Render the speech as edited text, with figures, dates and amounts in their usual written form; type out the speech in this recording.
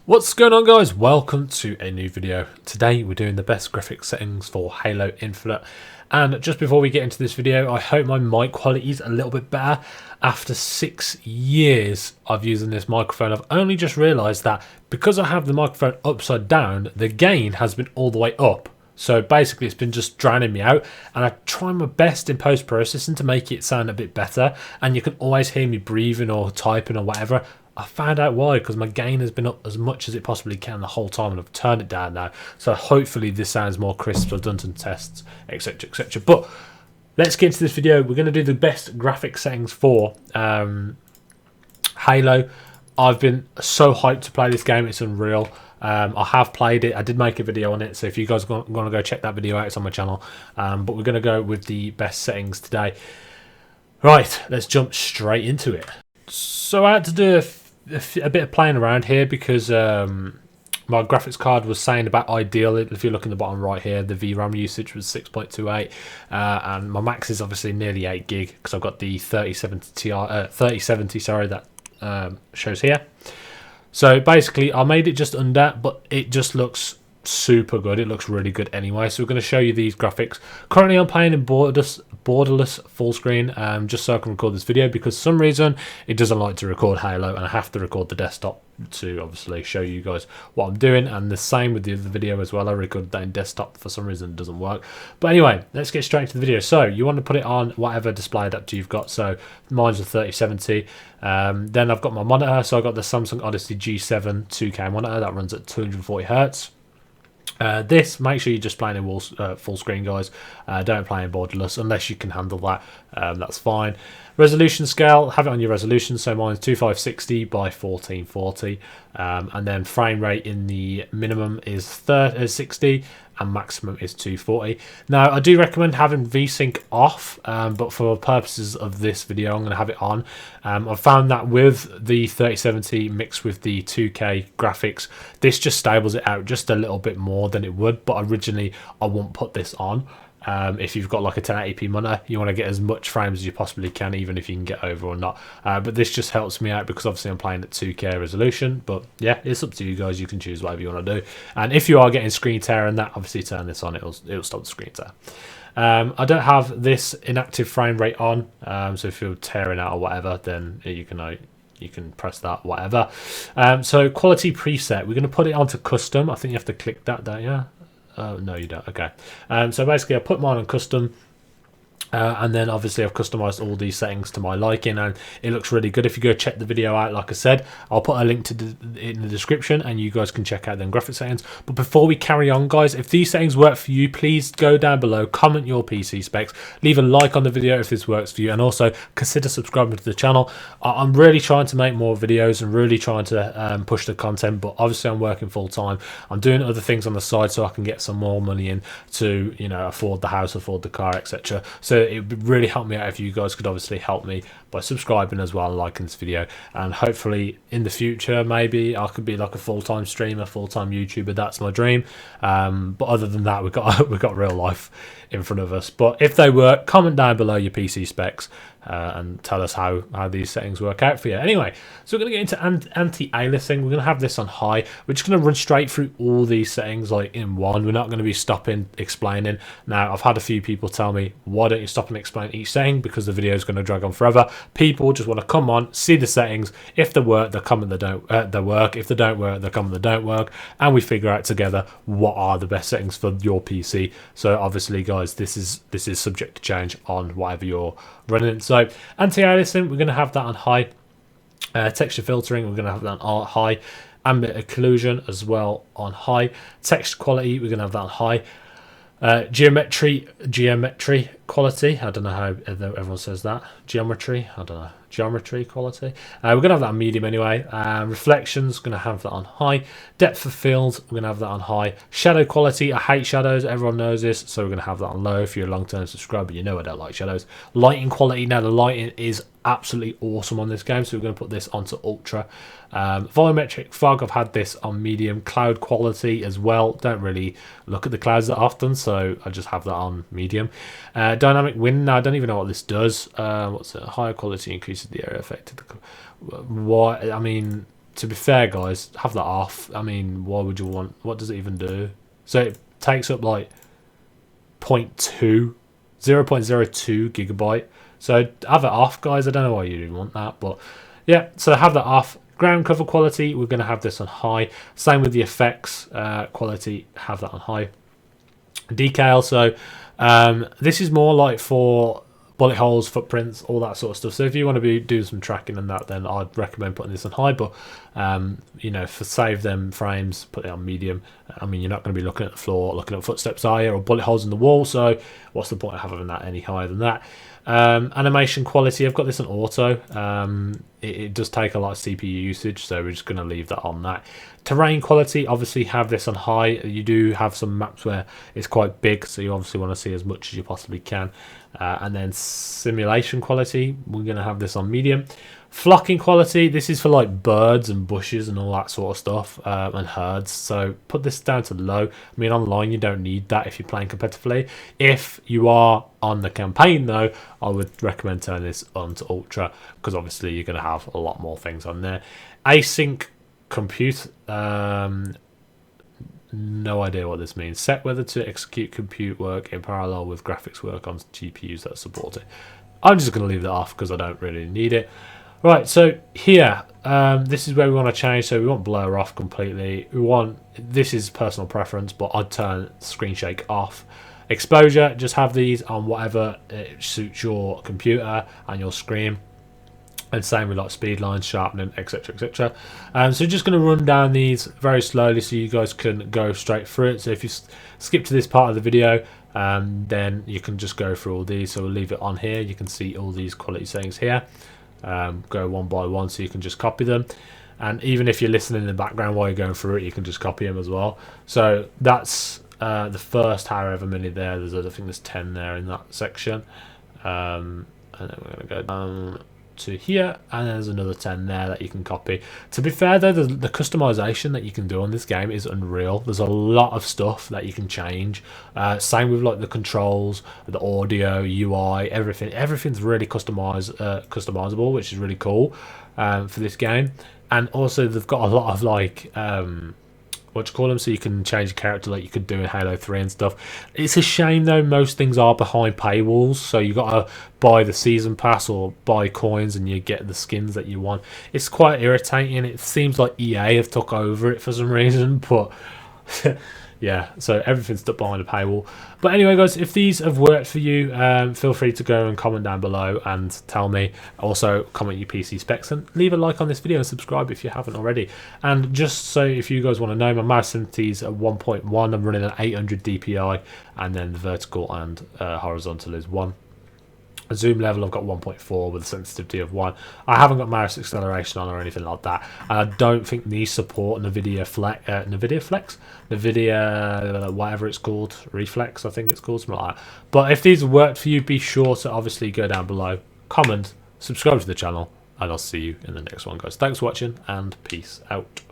What's going on, guys? Welcome to a new video. Today we're doing the best graphics settings for Halo Infinite, and just before we get into this video, I hope my mic quality is a little bit better. After 6 years of using this microphone, I've only just realized that because I have the microphone upside down, the gain has been all the way up. So basically it's been just drowning me out, and I try my best in post-processing to make it sound a bit better, and you can always hear me breathing or typing or whatever. I found out why, because my gain has been up as much as it possibly can the whole time, and I've turned it down now. So hopefully this sounds more crisp. I've done some tests, etc, etc. But let's get into this video. We're going to do the best graphic settings for Halo. I've been so hyped to play this game, it's unreal. I have played it. I did make a video on it, so if you guys want to go check that video out, it's on my channel. But we're going to go with the best settings today. Right, let's jump straight into it. So I had to do a bit of playing around here because my graphics card was saying about ideal. If you look in the bottom right here, the VRAM usage was 6.28, and my max is obviously nearly 8 gig because I've got the 3070 sorry, that shows here. So basically I made it just under, but it just looks super good. It looks really good anyway. So we're going to show you these graphics. Currently I'm playing in borderless full screen, just so I can record this video, because for some reason it doesn't like to record Halo, and I have to record the desktop to obviously show you guys what I'm doing. And the same with the other video as well. I recorded that in desktop. For some reason it doesn't work. But anyway, let's get straight into the video. So you want to put it on whatever display adapter you've got. So mine's a 3070. Then I've got my monitor. So I've got the Samsung Odyssey G7 2K monitor that runs at 240 Hz. This, make sure you're just playing in full screen, guys. Don't play in borderless unless you can handle that. That's fine. Resolution scale, have it on your resolution. So mine's 2560 by 1440, and then frame rate in the minimum is 60 and maximum is 240. Now I do recommend having VSync off, but for purposes of this video I'm going to have it on. I've found that with the 3070 mixed with the 2K graphics, this just stables it out just a little bit more than it would, but originally I won't put this on. If you've got like a 1080p monitor, you want to get as much frames as you possibly can, even if you can get over or not. But this just helps me out because obviously I'm playing at 2K resolution. But yeah, it's up to you guys. You can choose whatever you want to do. And if you are getting screen tear and that, obviously turn this on. It'll stop the screen tear. I don't have this inactive frame rate on, so if you're tearing out or whatever, then you can press that, whatever. So quality preset, we're going to put it onto custom. I think you have to click that, don't you? No, you don't. Okay. So basically I put mine on custom, and then obviously I've customized all these settings to my liking, and it looks really good. If you go check the video out, like I said, I'll put a link to it in the description, and you guys can check out them graphic settings. But before we carry on, guys, if these settings work for you, please go down below, comment your PC specs, leave a like on the video if this works for you, and also consider subscribing to the channel. I'm really trying to make more videos and really trying to push the content, but obviously I'm working full time. I'm doing other things on the side so I can get some more money in to, you know, afford the house, afford the car, etc. So it would really help me out if you guys could obviously help me by subscribing as well and liking this video. And hopefully in the future maybe I could be like a full-time streamer, full-time YouTuber. That's my dream. But other than that, we've got real life in front of us. But if they work, comment down below your PC specs and tell us how these settings work out for you. Anyway, so we're going to get into anti-aliasing. We're going to have this on high. We're just going to run straight through all these settings like in one. We're not going to be stopping explaining. Now I've had a few people tell me, why don't you stop and explain each setting, because the video is going to drag on forever. People just want to come on, see the settings. If they work, they comment they don't they work. If they don't work, they comment they don't work, and we figure out together what are the best settings for your PC. So obviously, guys, this is subject to change on whatever you're running. So anti-aliasing, we're going to have that on high. Texture filtering, we're going to have that on high. Ambient occlusion as well on high. Text quality, we're going to have that on high. Geometry quality, I don't know how everyone says that. Geometry, I don't know. Geometry quality, we're going to have that on medium anyway. Reflections, going to have that on high. Depth of field, we're going to have that on high. Shadow quality, I hate shadows, everyone knows this, so we're going to have that on low. If you're a long-term subscriber, you know I don't like shadows. Lighting quality, now the lighting is absolutely awesome on this game, so we're going to put this onto ultra. Volumetric fog, I've had this on medium. Cloud quality as well, don't really look at the clouds that often, so I just have that on medium. Dynamic wind, now I don't even know what this does. What's it? Higher quality increases the area affected. What, I mean, to be fair, guys, have that off. I mean, why would you want? What does it even do? So it takes up like 0.02 gigabyte. So have it off, guys. I don't know why you didn't want that, but yeah. So have that off. Ground cover quality, we're going to have this on high. Same with the effects quality, have that on high. Decal, so this is more like for bullet holes, footprints, all that sort of stuff. So if you want to do some tracking and that, then I'd recommend putting this on high. But you know, for save them frames, put it on medium. I mean, you're not going to be looking at the floor, looking at footsteps, are you, or bullet holes in the wall? So what's the point of having that any higher than that? Animation quality, I've got this on auto. It does take a lot of CPU usage, so we're just going to leave that on that. Terrain quality, obviously have this on high. You do have some maps where it's quite big, so you obviously want to see as much as you possibly can. And then simulation quality, we're going to have this on medium. Flocking quality, this is for like birds and bushes and all that sort of stuff, and herds, so put this down to low. I mean, online you don't need that if you're playing competitively. If you are on the campaign though, I would recommend turning this on to ultra, because obviously you're going to have a lot more things on there. Async Compute, no idea what this means. Set whether to execute compute work in parallel with graphics work on GPUs that support it. I'm just going to leave that off because I don't really need it. Right, so here, this is where we want to change. So we want blur off completely. We want, this is personal preference, but I'd turn screen shake off. Exposure, just have these on whatever it suits your computer and your screen. And same with like speed lines, sharpening, etc, etc. So just going to run down these very slowly so you guys can go straight through it. So if you skip to this part of the video, then you can just go through all these. So we'll leave it on here. You can see all these quality settings here. Go one by one so you can just copy them, and even if you're listening in the background while you're going through it, you can just copy them as well. So that's the first however many there. I think there's 10 there in that section, and then we're going to go down to here, and there's another 10 there that you can copy. To be fair though, the customization that you can do on this game is unreal. There's a lot of stuff that you can change. Same with like the controls, the audio, UI, everything's really customizable, which is really cool for this game. And also they've got a lot of like what you call them, so you can change your character like you could do in Halo 3 and stuff. It's a shame though, most things are behind paywalls, so you got to buy the season pass or buy coins and you get the skins that you want. It's quite irritating. It seems like EA have took over it for some reason, but yeah, so everything's stuck behind a paywall. But anyway guys, if these have worked for you, feel free to go and comment down below and tell me. Also comment your PC specs and leave a like on this video and subscribe if you haven't already. And just so if you guys want to know, my mouse sensitivity is at 1.1. I'm running at 800 DPI, and then the vertical and horizontal is 1. Zoom level I've got 1.4 with a sensitivity of 1. I haven't got mouse acceleration on or anything like that, and I don't think these support NVIDIA whatever it's called, Reflex I think it's called, something like that. But if these worked for you, be sure to obviously go down below, comment, subscribe to the channel, and I'll see you in the next one guys. Thanks for watching and peace out.